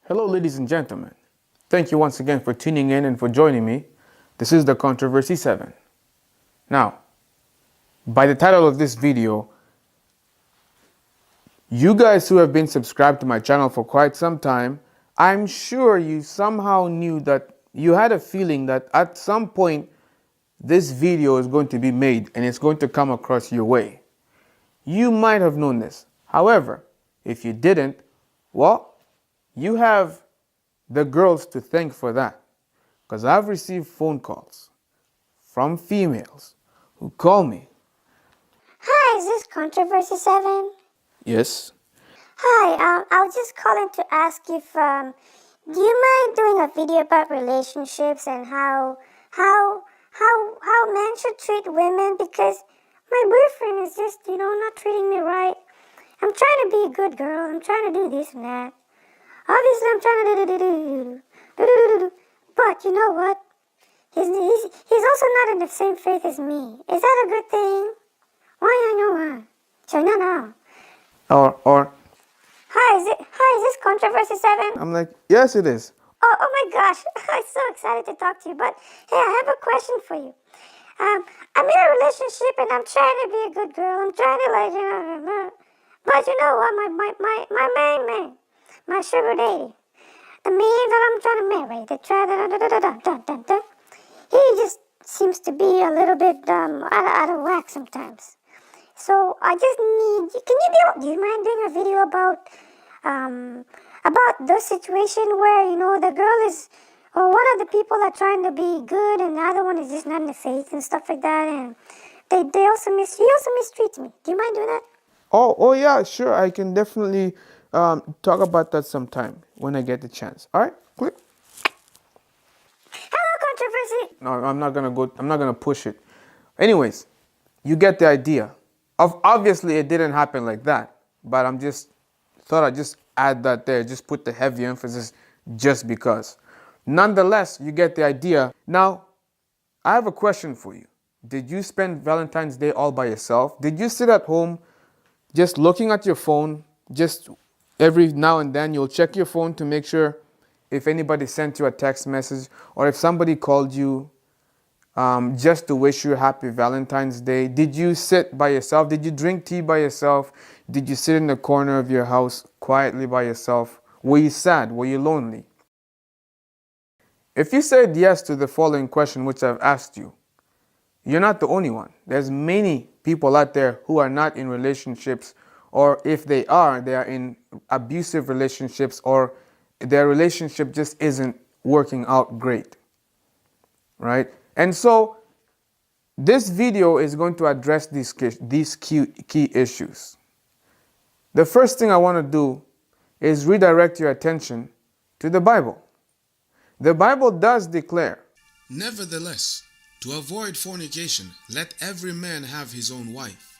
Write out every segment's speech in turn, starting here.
Hello, ladies and gentlemen. Thank you once again for tuning in and for joining me. This is the Controversy 7. Now, by the title of this video, you guys who have been subscribed to my channel for quite some time, I'm sure you somehow knew that you had a feeling that at some point this video is going to be made and it's going to come across your way. You might have known this. However, if you didn't, well, you have the girls to thank for that, because I've received phone calls from females who call me. Hi, is this Controversy 7? Yes. Hi, I was just calling to ask if, do you mind doing a video about relationships and how men should treat women? Because my boyfriend is just, not treating me right. I'm trying to be a good girl. I'm trying to do this and that. Obviously, I'm trying to do. But you know what? He's also not in the same faith as me. Is that a good thing? Why I know? So no. Or Hi, is this Controversy 7? I'm like, yes, it is. Oh my gosh, I'm so excited to talk to you. But hey, I have a question for you. I'm in a relationship and I'm trying to be a good girl. I'm trying to but you know what? My main man, my sugar daddy, the man that I'm trying to marry, he just seems to be a little bit out of whack sometimes. So I just need. Do you mind doing a video about the situation where the girl is, or one of the people are trying to be good and the other one is just not in the faith and stuff like that, and he also mistreats me. Do you mind doing that? Oh yeah, sure. I can definitely talk about that sometime when I get the chance. All right, click. Hello, Controversy. No, I'm not gonna push it. Anyways, you get the idea. Obviously, it didn't happen like that, but thought I'd just add that there, just put the heavy emphasis just because. Nonetheless, you get the idea. Now, I have a question for you. Did you spend Valentine's Day all by yourself? Did you sit at home just looking at your phone? Just every now and then you'll check your phone to make sure if anybody sent you a text message or if somebody called you just to wish you a happy Valentine's Day. Did you sit by yourself? Did you drink tea by yourself? Did you sit in the corner of your house quietly by yourself? Were you sad? Were you lonely? If you said yes to the following question which I've asked you, you're not the only one. There's many people out there who are not in relationships, or if they are in abusive relationships, or their relationship just isn't working out great, right? And so this video is going to address these key issues. The first thing I want to do is redirect your attention to the Bible. The Bible does declare, "Nevertheless, to avoid fornication, let every man have his own wife,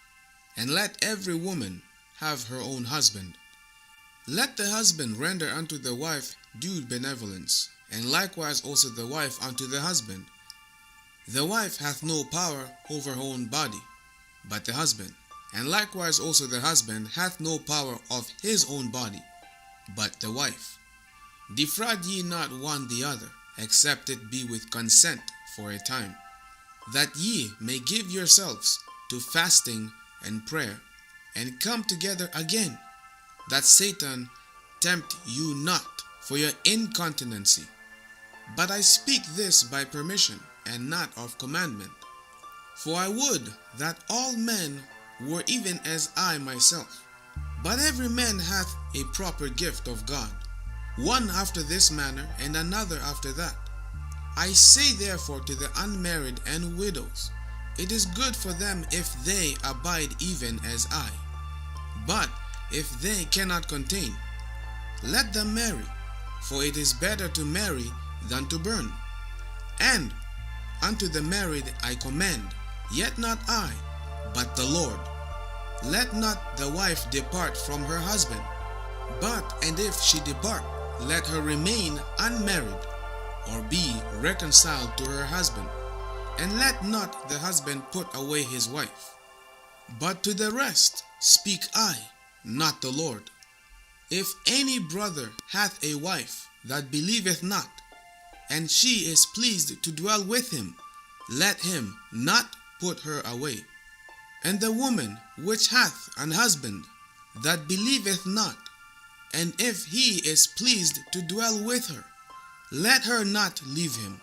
and let every woman have her own husband. Let the husband render unto the wife due benevolence, and likewise also the wife unto the husband. The wife hath no power over her own body, but the husband, and likewise also the husband hath no power of his own body, but the wife. Defraud ye not one the other, except it be with consent for a time, that ye may give yourselves to fasting and prayer, and come together again, that Satan tempt you not for your incontinency. But I speak this by permission, and not of commandment. For I would that all men were even as I myself. But every man hath a proper gift of God, one after this manner, and another after that. I say therefore to the unmarried and widows, it is good for them if they abide even as I. But if they cannot contain, let them marry, for it is better to marry than to burn. And unto the married I command, yet not I, but the Lord. Let not the wife depart from her husband, and if she depart, let her remain unmarried, or be reconciled to her husband. And let not the husband put away his wife. But to the rest speak I, not the Lord. If any brother hath a wife that believeth not, and she is pleased to dwell with him, let him not put her away. And the woman which hath an husband that believeth not, and if he is pleased to dwell with her, let her not leave him.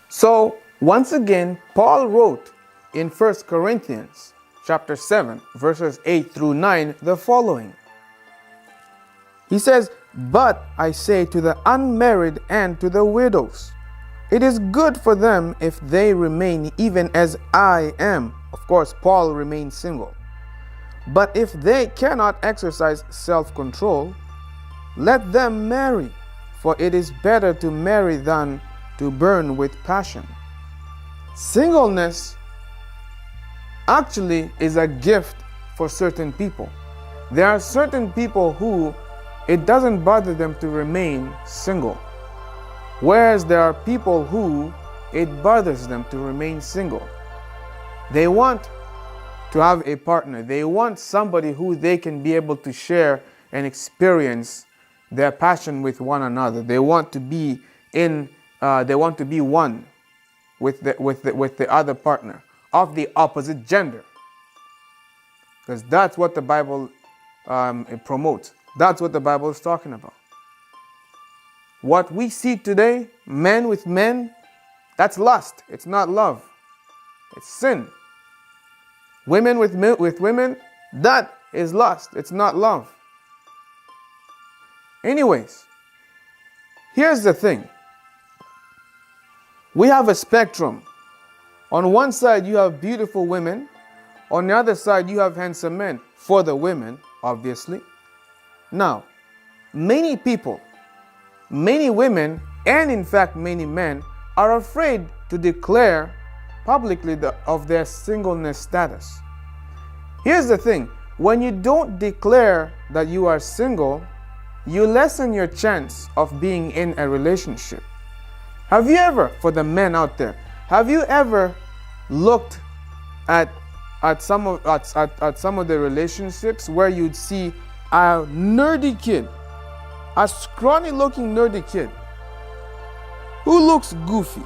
So, once again, Paul wrote in 1 Corinthians chapter 7, verses 8 through 9, the following. He says, "But I say to the unmarried and to the widows, it is good for them if they remain even as I am." Of course, Paul remained single. "But if they cannot exercise self-control, let them marry, for it is better to marry than to burn with passion." Singleness actually is a gift for certain people. There are certain people who it doesn't bother them to remain single, whereas there are people who it bothers them to remain single. They want to have a partner. They want somebody who they can be able to share and experience their passion with one another. They want to be one with the other partner of the opposite gender, because that's what the Bible it promotes. That's what the Bible is talking about. What we see today, men with men, that's lust. It's not love. It's sin. Women with women, that is lust. It's not love. Anyways, here's the thing. We have a spectrum. On one side, you have beautiful women. On the other side, you have handsome men. For the women, obviously. Now, many people, many women, and in fact many men, are afraid to declare publicly of their singleness status. Here's the thing. When you don't declare that you are single, you lessen your chance of being in a relationship. Have you ever, for the men out there, have you ever looked at some of the relationships where you'd see a nerdy kid, a scrawny looking nerdy kid who looks goofy,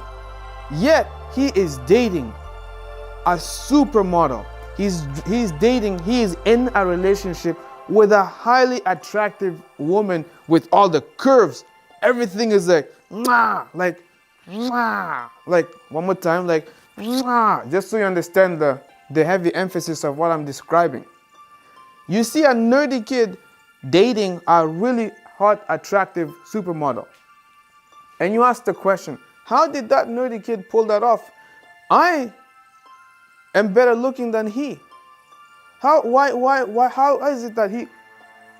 yet he is dating a supermodel. He is in a relationship with a highly attractive woman with all the curves. Everything is like, mwah, like, mwah. Like, one more time, like, mwah. Just so you understand the heavy emphasis of what I'm describing. You see a nerdy kid dating a really hot, attractive supermodel. And you ask the question, how did that nerdy kid pull that off? I am better looking than he. How is it that he...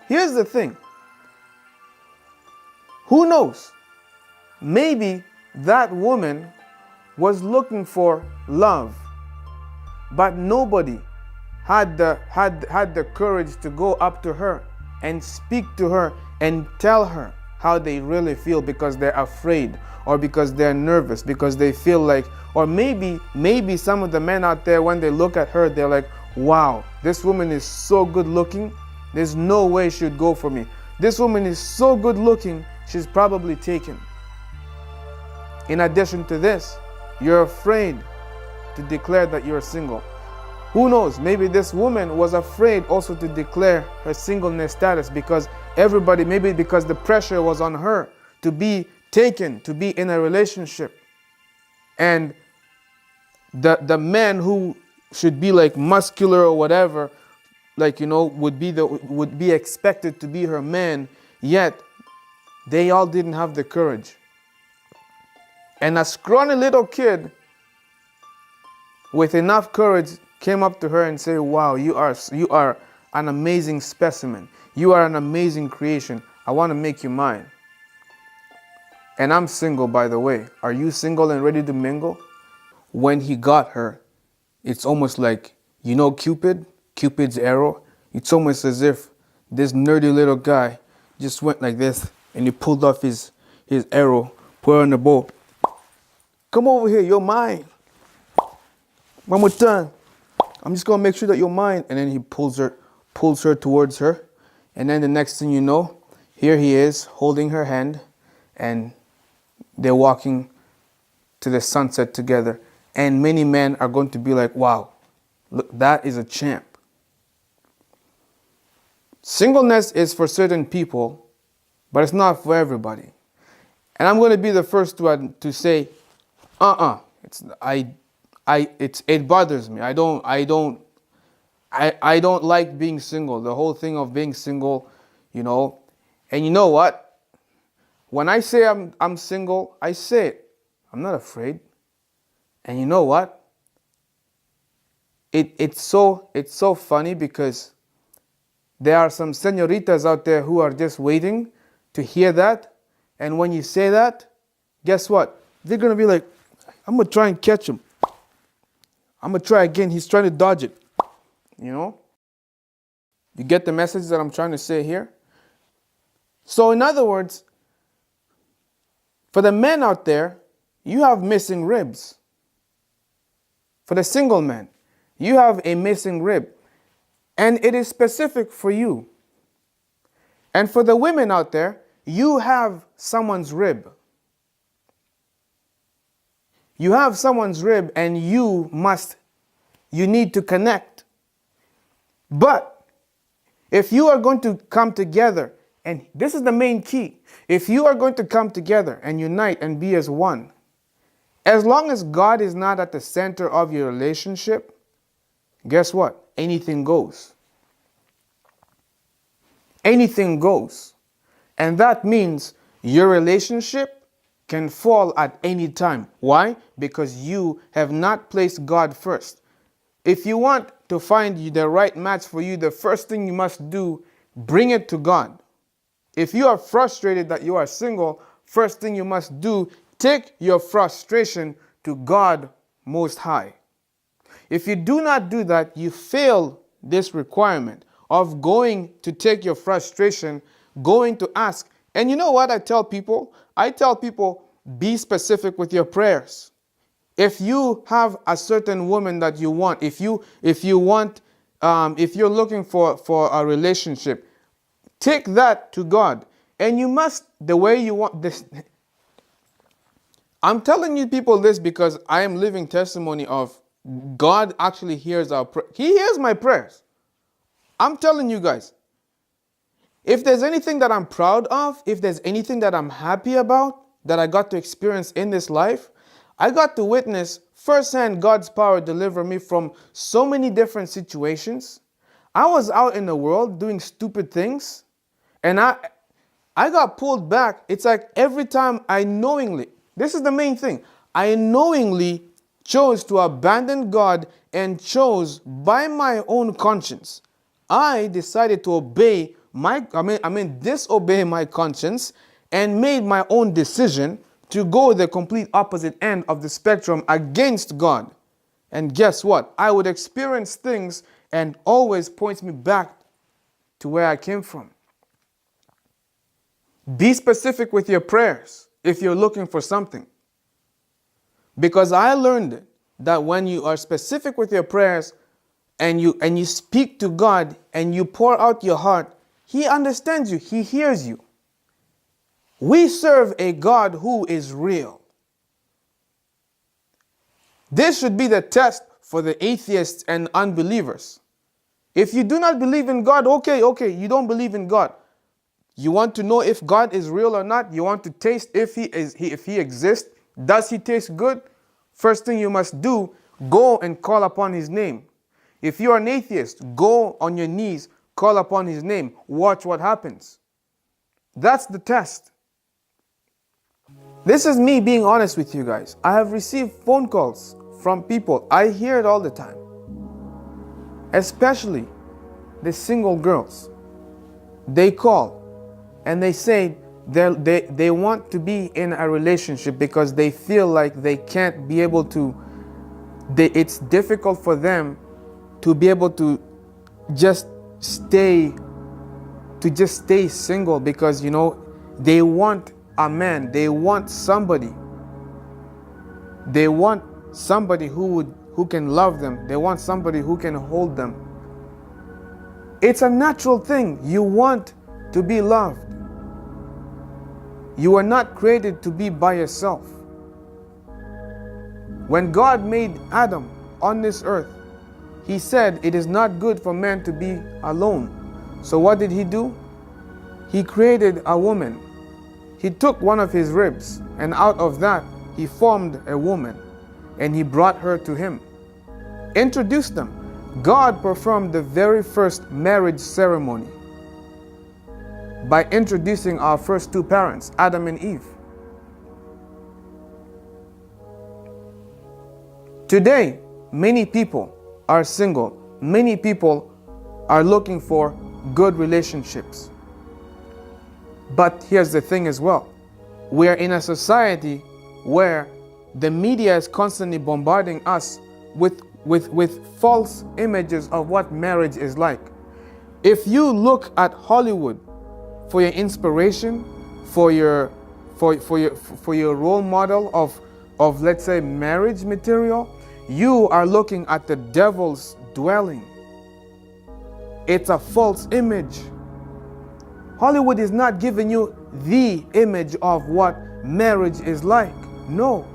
Here's the thing. Who knows? Maybe that woman was looking for love, but nobody had the courage to go up to her and speak to her and tell her how they really feel, because they're afraid or because they're nervous, because they feel like, or maybe some of the men out there, when they look at her, they're like, wow, this woman is so good looking, there's no way she'd go for me. This woman is so good looking, she's probably taken. In addition to this, you're afraid to declare that you're single. Who knows, maybe this woman was afraid also to declare her singleness status, because everybody, maybe because the pressure was on her to be taken, to be in a relationship. And the man who should be like muscular or whatever, like, you know, would be expected to be her man, yet they all didn't have the courage. And a scrawny little kid with enough courage came up to her and said, wow, you are an amazing specimen. You are an amazing creation. I want to make you mine. And I'm single, by the way. Are you single and ready to mingle? When he got her, it's almost like, you know, Cupid's arrow. It's almost as if this nerdy little guy just went like this and he pulled off his arrow, put her on the bow. Come over here, you're mine. One more time. I'm just gonna make sure that you're mine. And then he pulls her towards her. And then the next thing you know, here he is holding her hand and they're walking to the sunset together. And many men are going to be like, wow, look, that is a champ. Singleness is for certain people, but it's not for everybody. And I'm going to be the first to say, it bothers me. I don't like being single. The whole thing of being single, you know. And you know what? When I say I'm single, I say it. I'm not afraid. And you know what? It's so funny because there are some senoritas out there who are just waiting to hear that. And when you say that, guess what? They're going to be like, I'm going to try and catch him. I'm going to try again. He's trying to dodge it. You know? You get the message that I'm trying to say here? So in other words, for the men out there, you have missing ribs. For the single man, you have a missing rib. And it is specific for you. And for the women out there, you have someone's rib. You have someone's rib and you need to connect. But if you are going to come together, and this is the main key, if you are going to come together and unite and be as one, as long as God is not at the center of your relationship, guess what? Anything goes. Anything goes. And that means your relationship can fall at any time. Why? Because you have not placed God first. If you want to find the right match for you, the first thing you must do, bring it to God. If you are frustrated that you are single, first thing you must do, take your frustration to God Most High. If you do not do that, you fail this requirement of going to take your frustration, going to ask. And you know what I tell people? I tell people, be specific with your prayers. If you have a certain woman that you want, if you're looking for a relationship, take that to God. And you must, the way you want this. I'm telling you people this because I am living testimony of God actually hears our prayer. He hears my prayers. I'm telling you guys. If there's anything that I'm proud of, if there's anything that I'm happy about, that I got to experience in this life, I got to witness firsthand God's power deliver me from so many different situations. I was out in the world doing stupid things, and I got pulled back. It's like every time this is the main thing, I knowingly chose to abandon God and chose by my own conscience. I decided to disobey my conscience and made my own decision to go the complete opposite end of the spectrum against God. And guess what? I would experience things and always points me back to where I came from. Be specific with your prayers if you're looking for something. Because I learned that when you are specific with your prayers and you speak to God and you pour out your heart, He understands you. He hears you. We serve a God who is real. This should be the test for the atheists and unbelievers. If you do not believe in God, okay, you don't believe in God. You want to know if God is real or not? You want to taste if He exists? Does He taste good? First thing you must do, go and call upon His name. If you are an atheist, go on your knees, call upon His name. Watch what happens. That's the test. This is me being honest with you guys. I have received phone calls from people. I hear it all the time. Especially the single girls. They call and they say they want to be in a relationship because they feel like they can't be able to, it's difficult for them to be able to just stay single because, they want a man. They want somebody. They want somebody who can love them. They want somebody who can hold them. It's a natural thing. You want to be loved. You are not created to be by yourself. When God made Adam on this earth, He said it is not good for man to be alone. So what did He do? He created a woman. He took one of his ribs, and out of that He formed a woman, and He brought her to Him. Introduced them. God performed the very first marriage ceremony by introducing our first two parents, Adam and Eve. Today, many people are single. Many people are looking for good relationships. But here's the thing as well. We are in a society where the media is constantly bombarding us with false images of what marriage is like. If you look at Hollywood for your inspiration, for your role model of let's say marriage material, you are looking at the devil's dwelling. It's a false image. Hollywood is not giving you the image of what marriage is like. No.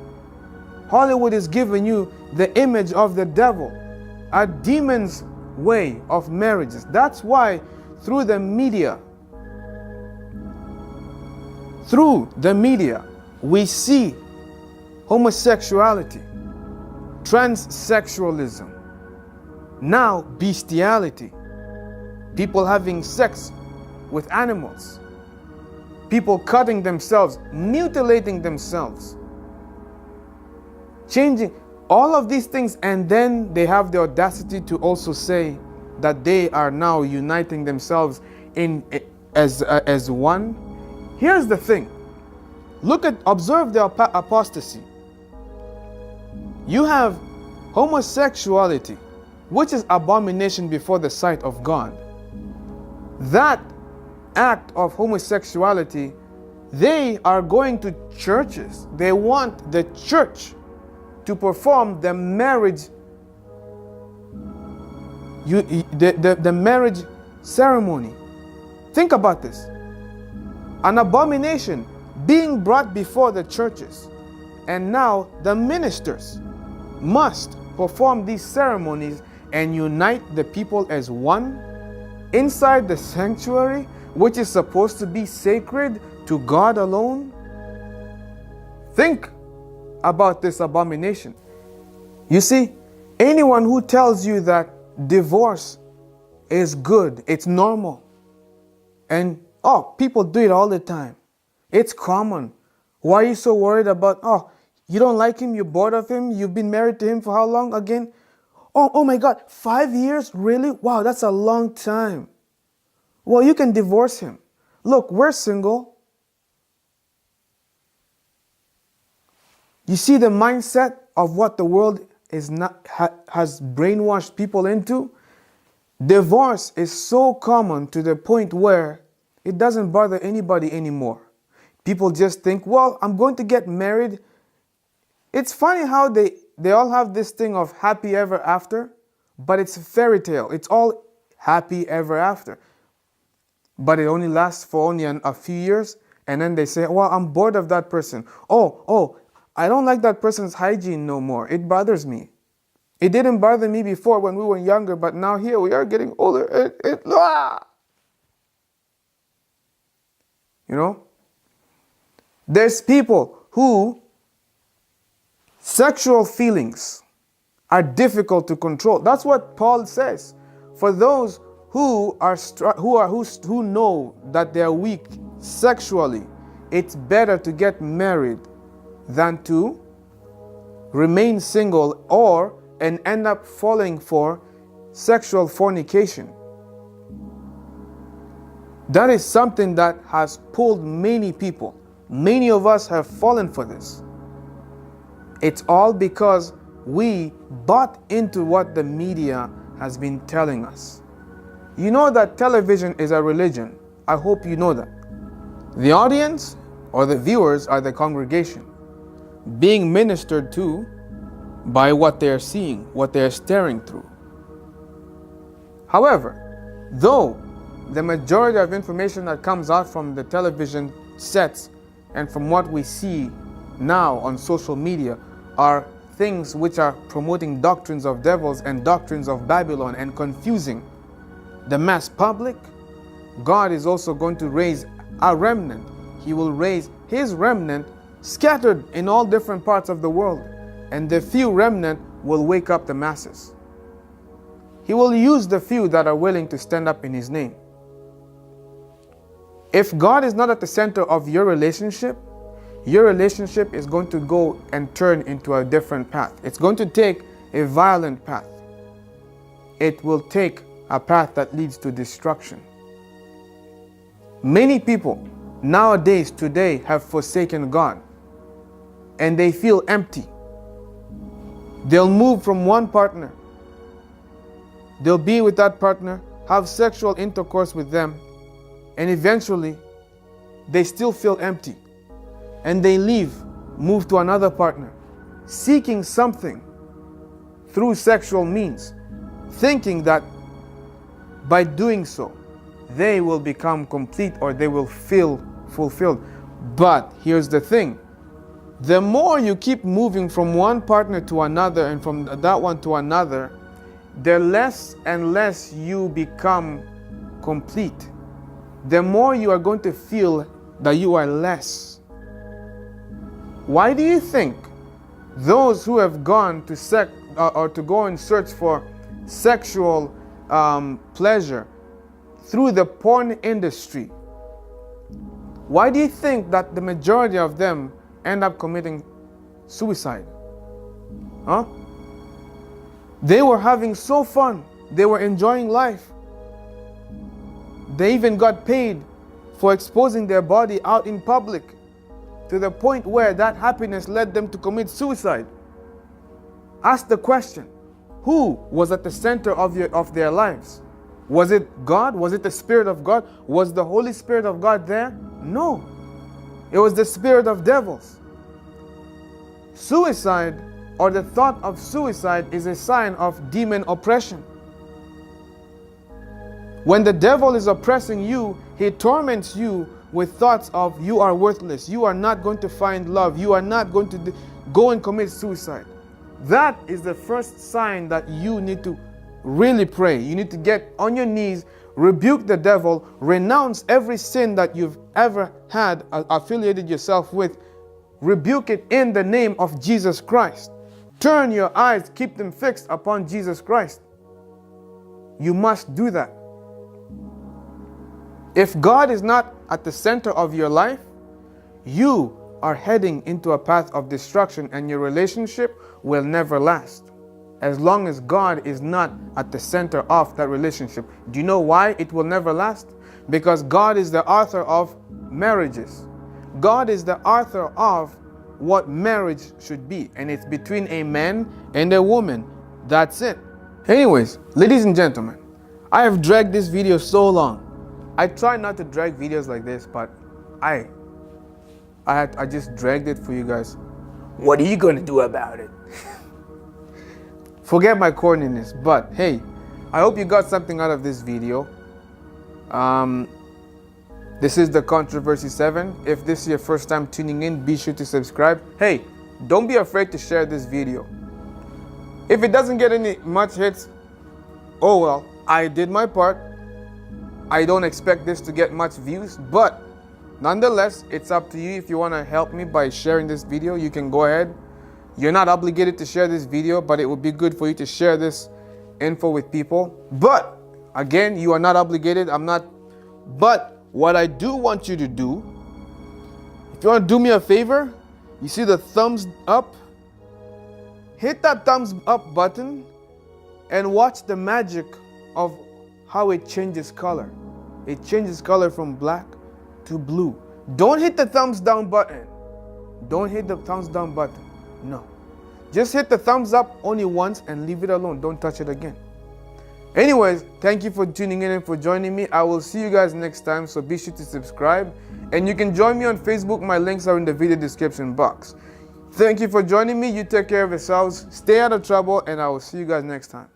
Hollywood is giving you the image of the devil, a demon's way of marriages. That's why through the media, we see homosexuality, transsexualism, now bestiality, people having sex with animals, people cutting themselves, mutilating themselves, changing all of these things, and then they have the audacity to also say that they are now uniting themselves as one. Here's the thing. Observe the apostasy. You have homosexuality, which is abomination before the sight of God. That act of homosexuality, they are going to churches. They want the church to perform the marriage, the marriage ceremony. Think about this. An abomination being brought before the churches, and now the ministers must perform these ceremonies and unite the people as one inside the sanctuary, which is supposed to be sacred to God alone. Think about this abomination. You see, anyone who tells you that divorce is good, it's normal, and people do it all the time, it's common. Why are you so worried about, you don't like him, you're bored of him, you've been married to him for how long again? Oh my God, 5 years? Really? Wow, that's a long time. Well, you can divorce him. Look, we're single. You see the mindset of what the world has brainwashed people into? Divorce is so common to the point where it doesn't bother anybody anymore. People just think, well, I'm going to get married. It's funny how they all have this thing of happy ever after, but it's a fairy tale. It's all happy ever after. But it only lasts for only a few years, and then they say, well, I'm bored of that person. I don't like that person's hygiene no more. It bothers me. It didn't bother me before when we were younger, but now here we are getting older. You know? There's people who sexual feelings are difficult to control. That's what Paul says. For those who know that they are weak sexually, it's better to get married than to remain single and end up falling for sexual fornication. That is something that has pulled many people. Many of us have fallen for this. It's all because we bought into what the media has been telling us. You know that television is a religion. I hope you know that. The audience or the viewers are the congregation, being ministered to by what they are seeing, what they are staring through. However, Though the majority of information that comes out from the television sets and from what we see now on social media are things which are promoting doctrines of devils and doctrines of Babylon and confusing the mass public, God is also going to raise a remnant. He will raise His remnant scattered in all different parts of the world, and the few remnant will wake up the masses. He will use the few that are willing to stand up in His name. If God is not at the center of your relationship is going to go and turn into a different path. It's going to take a violent path. It will take a path that leads to destruction. Many people nowadays, today, have forsaken God, and they feel empty. They'll move from one partner. They'll be with that partner, have sexual intercourse with them, and eventually they still feel empty. And they leave, move to another partner, seeking something through sexual means, thinking that by doing so, they will become complete or they will feel fulfilled. But here's the thing. The more you keep moving from one partner to another and from that one to another, the less and less you become complete. The more you are going to feel that you are less. Why do you think those who have gone to or to go and search for sexual pleasure through the porn industry, why do you think that the majority of them end up committing suicide? Huh? They were having so fun. They were enjoying life. They even got paid for exposing their body out in public, to the point where that happiness led them to commit suicide. Ask the question, who was at the center of their lives? Was it God? Was it the Spirit of God? Was the Holy Spirit of God there? No. It was the spirit of devils. Suicide, or the thought of suicide, is a sign of demon oppression. When the devil is oppressing you, he torments you with thoughts of you are worthless, you are not going to find love, you are not going to go and commit suicide. That is the first sign that you need to really pray. You need to get on your knees, rebuke the devil, renounce every sin that you've ever had affiliated yourself with. Rebuke it in the name of Jesus Christ. Turn your eyes, keep them fixed upon Jesus Christ. You must do that. If God is not at the center of your life, you are heading into a path of destruction, and your relationship will never last. As long as God is not at the center of that relationship. Do you know why it will never last? Because God is the author of marriages. God is the author of what marriage should be, and it's between a man and a woman. That's it. Anyways, ladies and gentlemen, I have dragged this video so long. I try not to drag videos like this, but I just dragged it for you guys. What are you going to do about it? Forget my corniness, but hey, I hope you got something out of this video. This is the Controversy 7. If this is your first time tuning in, be sure to subscribe. Hey, don't be afraid to share this video. If it doesn't get any much hits, oh well, I did my part. I don't expect this to get much views, but nonetheless, it's up to you. If you want to help me by sharing this video, you can go ahead. You're not obligated to share this video, but it would be good for you to share this info with people. But again, you are not obligated. I'm not. But what I do want you to do, if you want to do me a favor, you see the thumbs up? Hit that thumbs up button and watch the magic of how it changes color. It changes color from black to blue. Don't hit the thumbs down button. Don't hit the thumbs down button. No. Just hit the thumbs up only once and leave it alone. Don't touch it again. Anyways, thank you for tuning in and for joining me. I will see you guys next time, so be sure to subscribe. And you can join me on Facebook. My links are in the video description box. Thank you for joining me. You take care of yourselves. Stay out of trouble, and I will see you guys next time.